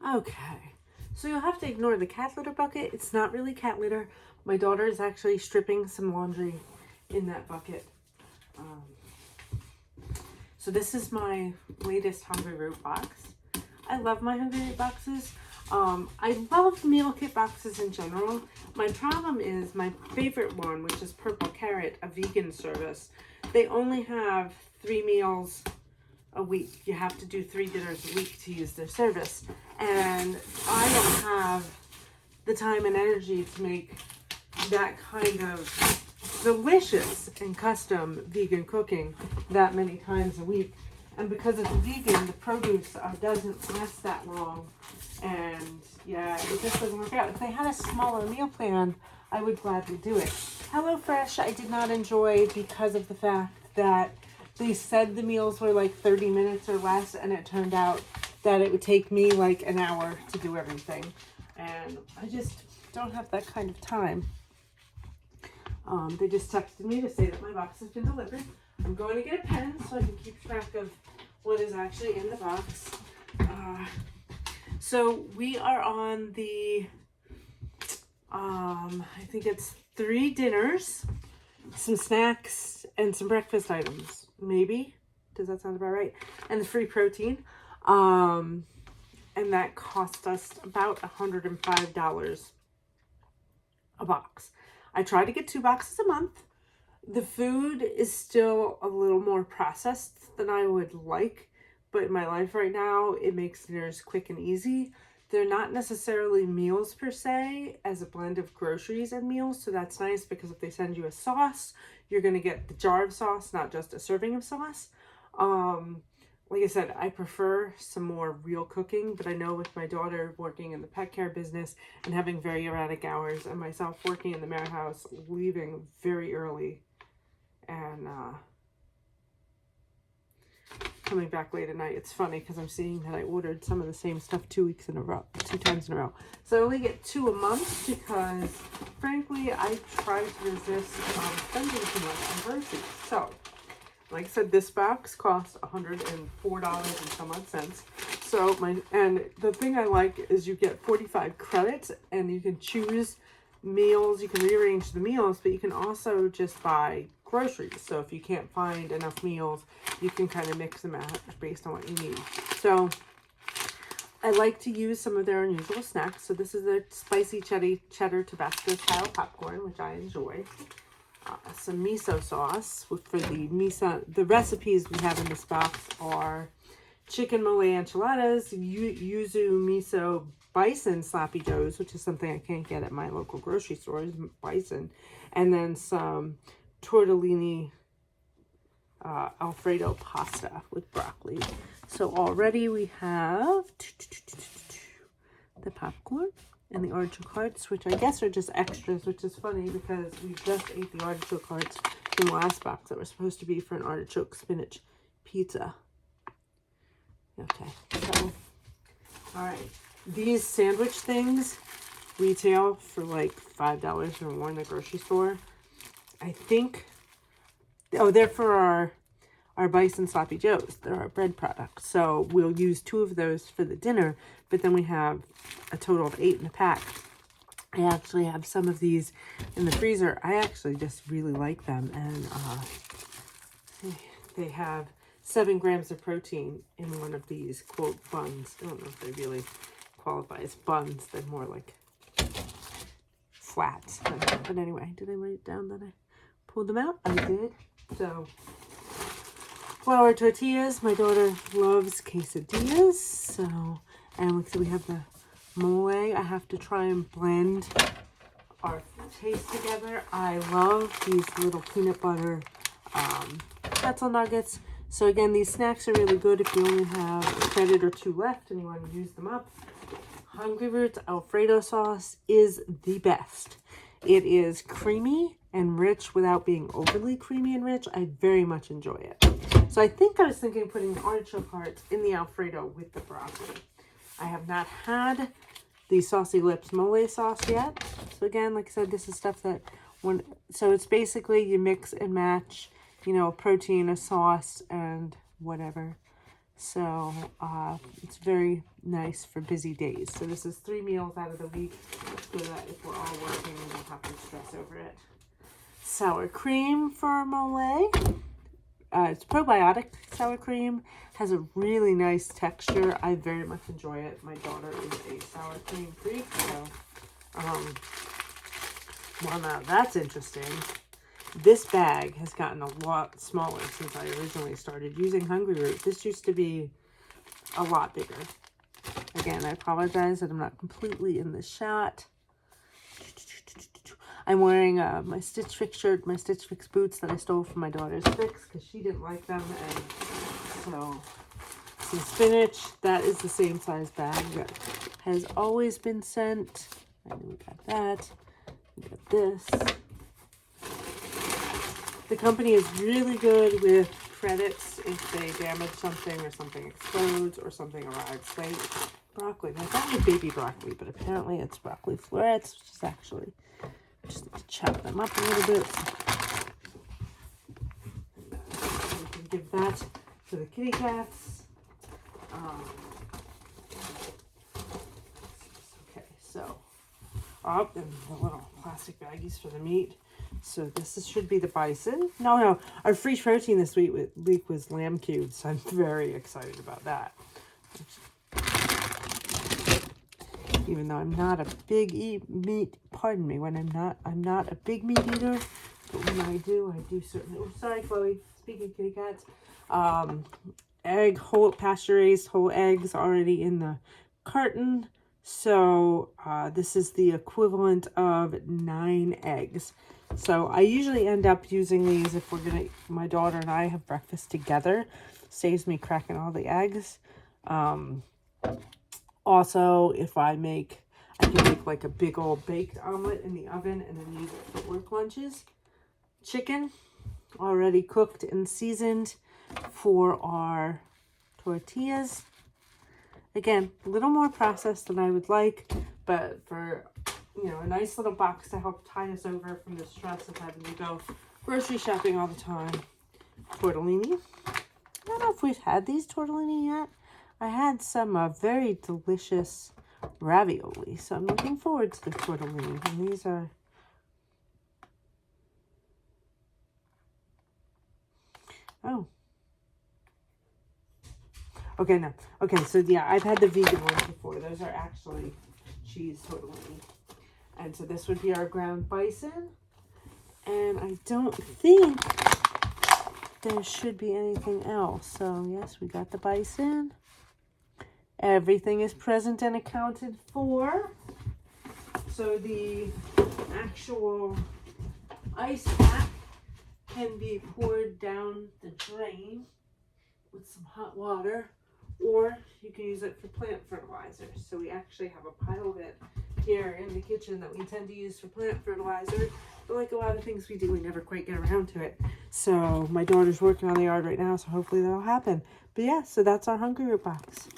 Okay, so you'll have to ignore the cat litter bucket. It's not really cat litter. My daughter is actually stripping some laundry in that bucket. Um, so this is my latest Hungryroot box. I love my Hungryroot boxes. I love meal kit boxes in general. My problem is my favorite one, which is Purple Carrot, a vegan service. They only have 3 meals a week. You have to do 3 dinners a week to use their service. And I don't have the time and energy to make that kind of delicious and custom vegan cooking that many times a week. And because it's vegan, the produce doesn't last that long. And yeah, it just doesn't work out. If they had a smaller meal plan, I would gladly do it. HelloFresh, I did not enjoy because of the fact that they said the meals were like 30 minutes or less, and it turned out that it would take me like an hour to do everything. And I just don't have that kind of time. They just texted me to say that my box has been delivered. I'm going to get a pen so I can keep track of what is actually in the box. So we are on the, I think it's 3 dinners, some snacks, and some breakfast items. Maybe. Does that sound about right? And the free protein. And that cost us about $105 a box. I try to get 2 boxes a month. The food is still a little more processed than I would like, but in my life right now, it makes dinners quick and easy. They're not necessarily meals per se, as a blend of groceries and meals, so that's nice because if they send you a sauce, you're going to get the jar of sauce, not just a serving of sauce. Like I said, I prefer some more real cooking, but I know with my daughter working in the pet care business and having very erratic hours, and myself working in the Mare House, leaving very early, and coming back late at night. It's funny because I'm seeing that I ordered some of the same stuff 2 times in a row. So I only get 2 a month because, frankly, I try to resist spending too much on groceries. So, like I said, this box costs $104 and some odd cents. So and the thing I like is you get 45 credits, and you can choose meals. You can rearrange the meals, but you can also just buy groceries. So if you can't find enough meals, you can kind of mix them out based on what you need. So I like to use some of their unusual snacks. So this is a spicy cheddar Tabasco style popcorn, which I enjoy. Some miso sauce for the miso. The recipes we have in this box are chicken mole enchiladas, yuzu miso bison sloppy joes, which is something I can't get at my local grocery store, bison, and then some tortellini Alfredo pasta with broccoli. So already we have the popcorn and the artichoke hearts, which I guess are just extras, which is funny because we just ate the artichoke hearts in the last box that were supposed to be for an artichoke spinach pizza. Okay, so, all right. These sandwich things retail for like $5 or more in the grocery store. I think, they're for our bison sloppy joes. They're our bread products. So we'll use 2 of those for the dinner, but then we have a total of 8 in the pack. I actually have some of these in the freezer. I actually just really like them, and they have 7 grams of protein in one of these, quote, buns. I don't know if they really qualify as buns. They're more like flats. But anyway, did I write it down that I pulled them out? I did. So, flour tortillas. My daughter loves quesadillas. So, and we have the mole. I have to try and blend our taste together. I love these little peanut butter pretzel nuggets. So again, these snacks are really good if you only have a credit or 2 left and you want to use them up. Hungryroot's Alfredo sauce is the best. It is creamy and rich without being overly creamy and rich. I very much enjoy it. So I think I was thinking of putting the artichoke hearts in the Alfredo with the broccoli. I have not had the Saucy Lips mole sauce yet. So again, like I said, this is stuff that so it's basically you mix and match, you know, a protein, a sauce, and whatever. So it's very nice for busy days. So this is 3 meals out of the week so that if we're all working, we don't have to stress over it. Sour cream for mole. It's probiotic sour cream. Has a really nice texture. I very much enjoy it. My daughter is a sour cream freak, so well, now that's interesting. This bag has gotten a lot smaller since I originally started using Hungryroot. This used to be a lot bigger. Again, I apologize that I'm not completely in the shot. I'm wearing my Stitch Fix shirt, my Stitch Fix boots that I stole from my daughter's Fix because she didn't like them. And so some spinach, that is the same size bag that has always been sent. And we got that. We got this. The company is really good with credits if they damage something or something explodes or something arrives late. Broccoli. I thought it was baby broccoli, but apparently it's broccoli florets, which is actually, just need to chop them up a little bit. We can give that to the kitty cats. Okay, so, and the little plastic baggies for the meat. So this should be the bison. No, our free protein this week was lamb cubes. So I'm very excited about that. Even though I'm not a big meat. Pardon me. When I'm not a big meat eater. But when I do certainly. Oh, sorry, Chloe. Speaking of kitty cats, whole pasture-raised whole eggs already in the carton. So this is the equivalent of 9 eggs. So I usually end up using these if my daughter and I have breakfast together. Saves me cracking all the eggs. Also, if I can make like a big old baked omelet in the oven and then use it for work lunches. Chicken, already cooked and seasoned for our tortillas. Again, a little more processed than I would like, but for, a nice little box to help tide us over from the stress of having to go grocery shopping all the time. Tortellini. I don't know if we've had these tortellini yet. I had some very delicious ravioli, so I'm looking forward to the tortellini. And these are... Oh. Okay, no. Okay, so yeah, I've had the vegan ones before. Those are actually cheese tortellini. And so this would be our ground bison. And I don't think there should be anything else. So yes, we got the bison. Everything is present and accounted for. So the actual ice pack can be poured down the drain with some hot water, or you can use it for plant fertilizer. So we actually have a pile of it here in the kitchen that we tend to use for plant fertilizer. But like a lot of things we do, we never quite get around to it. So my daughter's working on the yard right now, so hopefully that'll happen. But yeah, so that's our Hungryroot box.